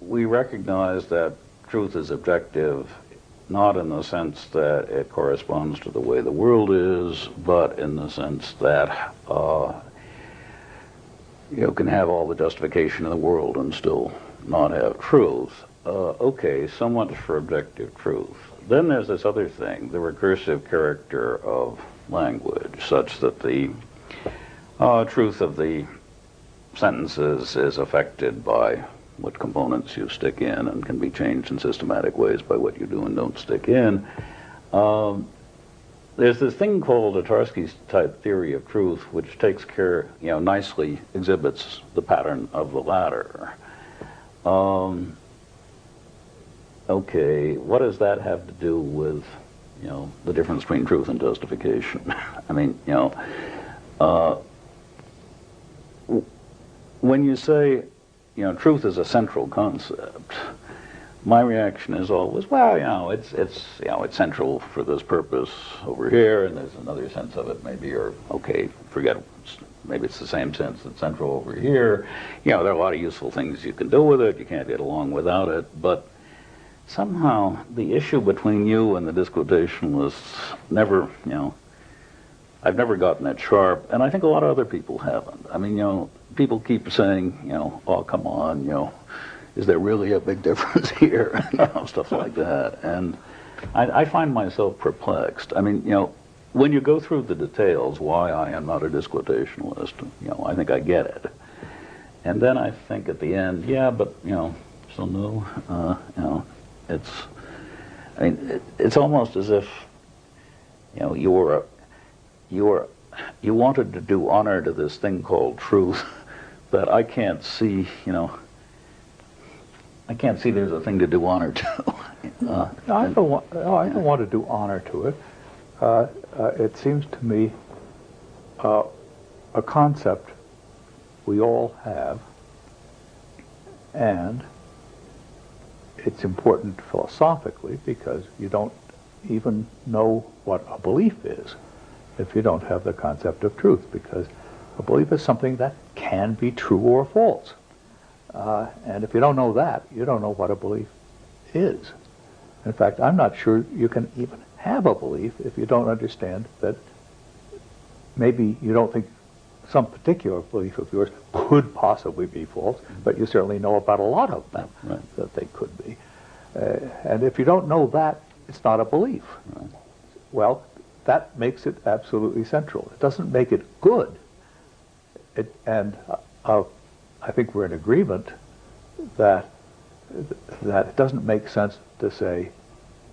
we recognize that truth is objective, not in the sense that it corresponds to the way the world is, but in the sense that you can have all the justification in the world and still not have truth. Okay, so much for objective truth. Then there's this other thing, the recursive character of language, such that the truth of the sentences is affected by what components you stick in and can be changed in systematic ways by what you do and don't stick in. There's this thing called a Tarski's type theory of truth, which takes care, nicely exhibits the pattern of the latter. Okay, what does that have to do with, the difference between truth and justification? I mean, when you say, truth is a central concept, my reaction is always, well, it's central for this purpose over here, and there's another sense of it maybe, or okay, forget it. Maybe it's the same sense that's central over here. There are a lot of useful things you can do with it. You can't get along without it, but somehow the issue between you and the disquotationalists never, I've never gotten it sharp, and I think a lot of other people haven't. I mean, people keep saying, oh, come on, is there really a big difference here? Stuff like that. And I find myself perplexed. I mean, when you go through the details why I am not a disquotationalist, I think I get it. And then I think at the end, yeah, but, so no, it's almost as if, you wanted to do honor to this thing called truth that I can't see, I can't see there's a thing to do honor to. I don't want to do honor to it. It seems to me a concept we all have, and it's important philosophically because you don't even know what a belief is if you don't have the concept of truth, because a belief is something that can be true or false. And if you don't know that, you don't know what a belief is. In fact, I'm not sure you can even have a belief if you don't understand that maybe you don't think some particular belief of yours could possibly be false, but you certainly know about a lot of them that they could be. And if you don't know that, it's not a belief. Right. Well, that makes it absolutely central. It doesn't make it good. I think we're in agreement that it doesn't make sense to say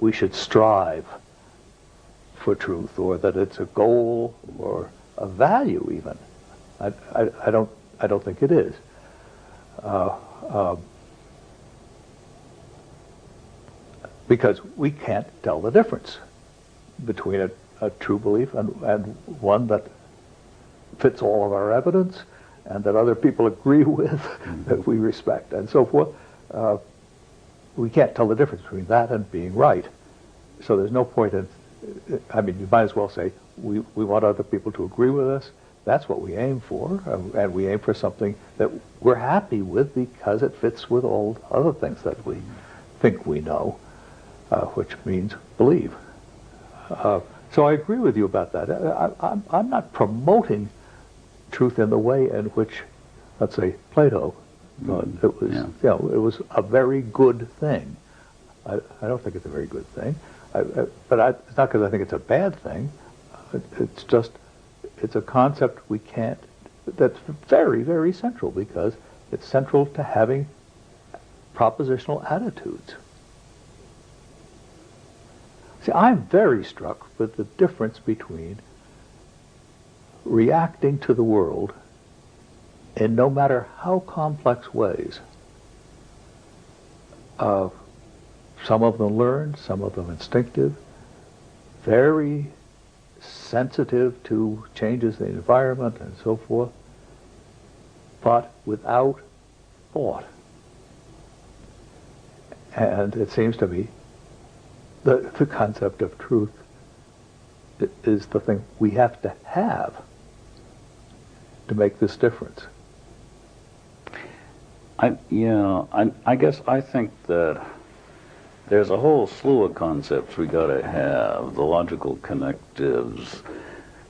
we should strive for truth, or that it's a goal or a value even. I don't think it is. Because we can't tell the difference between a true belief and one that fits all of our evidence and that other people agree with, that we respect, and so forth. We can't tell the difference between that and being right. So there's no point in, I mean, you might as well say, we want other people to agree with us. That's what we aim for, and we aim for something that we're happy with because it fits with all other things that we think we know, which means believe. So I agree with you about that. I'm not promoting truth in the way in which, let's say, Plato thought it was. It was a very good thing. I don't think it's a very good thing, but it's not because I think it's a bad thing. It's just, it's a concept we can't, that's very, very central, because it's central to having propositional attitudes. See, I'm very struck with the difference between reacting to the world in no matter how complex ways. Some of them learned, some of them instinctive, very sensitive to changes in the environment and so forth, but without thought. And it seems to me that the concept of truth is the thing we have to make this difference. I guess I think that there's a whole slew of concepts we got to have: the logical connectives,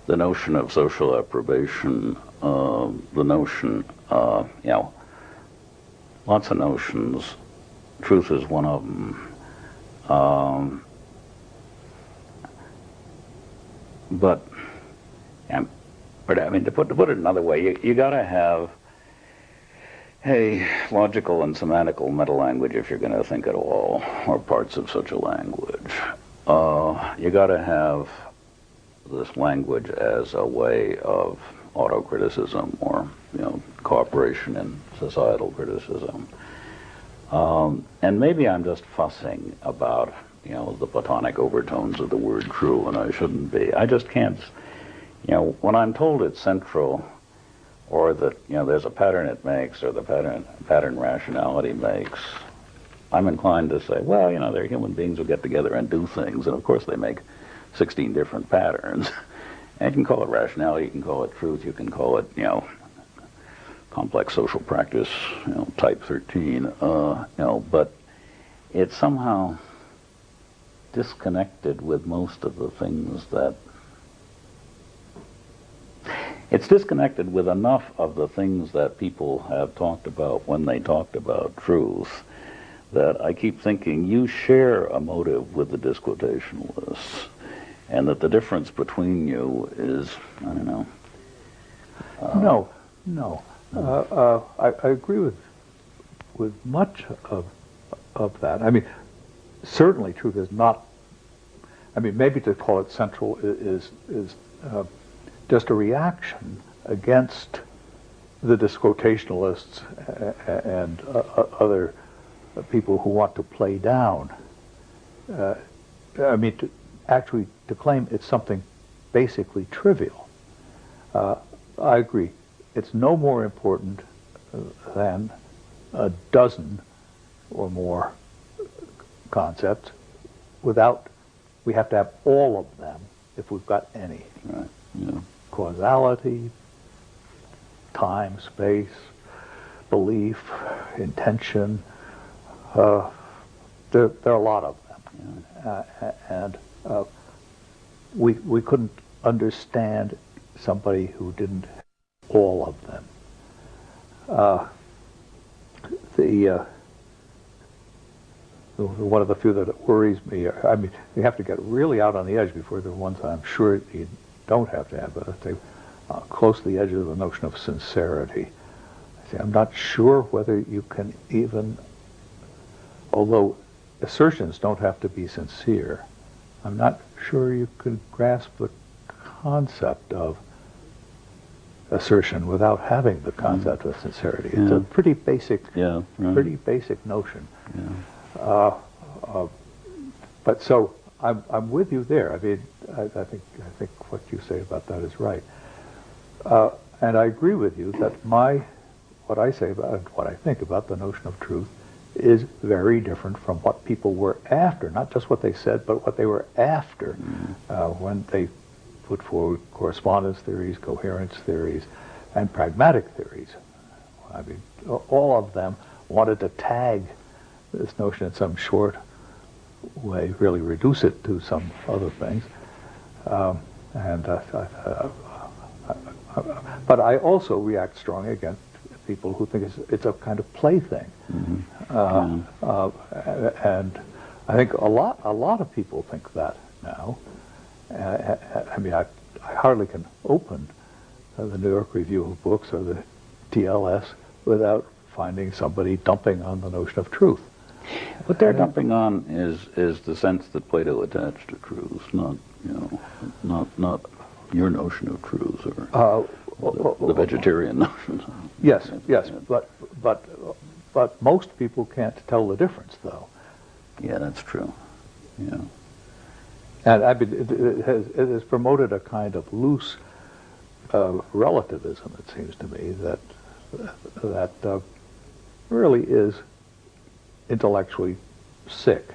the notion of social approbation, the notion, lots of notions. Truth is one of them. But I mean, to put it another way, you got to have a logical and semantical meta-language if you're going to think at all, or parts of such a language. You got to have this language as a way of auto-criticism, or cooperation in societal criticism. And maybe I'm just fussing about the Platonic overtones of the word true, and I shouldn't be. I just can't. When I'm told it's central, or that there's a pattern it makes, or the pattern rationality makes, I'm inclined to say, well, they're human beings who get together and do things, and of course they make 16 different patterns. And you can call it rationality, you can call it truth, you can call it complex social practice, type 13, but it's somehow disconnected with most of the things that. It's disconnected with enough of the things that people have talked about when they talked about truth, that I keep thinking you share a motive with the disquotationalists, and that the difference between you is, I don't know. No. I agree with much of that. I mean, certainly truth is not. I mean, maybe to call it central is just a reaction against the disquotationalists and other people who want to play down. I mean, to claim it's something basically trivial. I agree. It's no more important than a dozen or more concepts. We have to have all of them if we've got any. Right. Yeah. Causality, time, space, belief, intention. There are a lot of them. And we couldn't understand somebody who didn't have all of them. One of the few that worries me, I mean, you have to get really out on the edge before the ones I'm sure you don't have to have, but they close to the edge of the notion of sincerity. I'm not sure whether you can even, although assertions don't have to be sincere, I'm not sure you could grasp the concept of assertion without having the concept of sincerity. It's a pretty basic, pretty basic notion. Yeah. But so I'm with you there. I mean, I think what you say about that is right, and I agree with you that what I say about what I think about the notion of truth is very different from what people were after. Not just what they said, but what they were after when they put forward correspondence theories, coherence theories, and pragmatic theories. I mean, all of them wanted to tag this notion in some short way, really reduce it to some other things. But I also react strongly against people who think it's a kind of plaything. And I think a lot of people think that now. I mean, I hardly can open the New York Review of Books or the TLS without finding somebody dumping on the notion of truth. What they're dumping on is the sense that Plato attached to truth, not your notion of truth or the vegetarian notion. Yes, but most people can't tell the difference, though. Yeah, that's true. Yeah. And I mean, it has promoted a kind of loose relativism, it seems to me, that really is intellectually sick.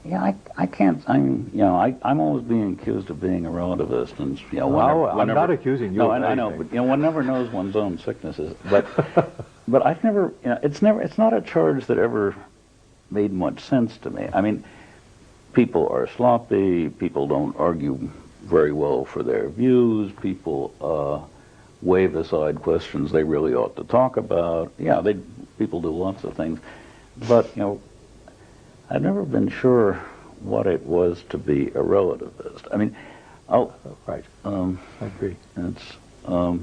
Yeah, I can't. I'm always being accused of being a relativist, and I'm not accusing you. No, I know, but one never knows one's own sicknesses. But but I've never, it's not a charge that ever made much sense to me. I mean, people are sloppy, people don't argue very well for their views, people wave aside questions they really ought to talk about. Yeah, people do lots of things, but, I've never been sure what it was to be a relativist. I mean, Right. I agree. it's, one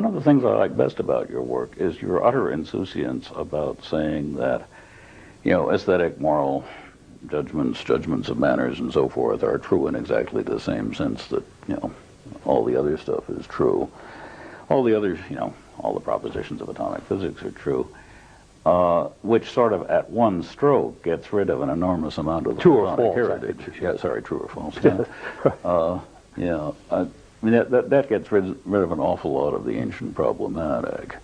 of the things I like best about your work is your utter insouciance about saying that, aesthetic, moral judgments of manners and so forth are true in exactly the same sense that, all the other stuff is true. All the other, all the propositions of atomic physics are true, which sort of at one stroke gets rid of an enormous amount of the True or Platonic false, heritage. Yeah, sorry, true or false. Yeah. I mean, that gets rid of an awful lot of the ancient problematic.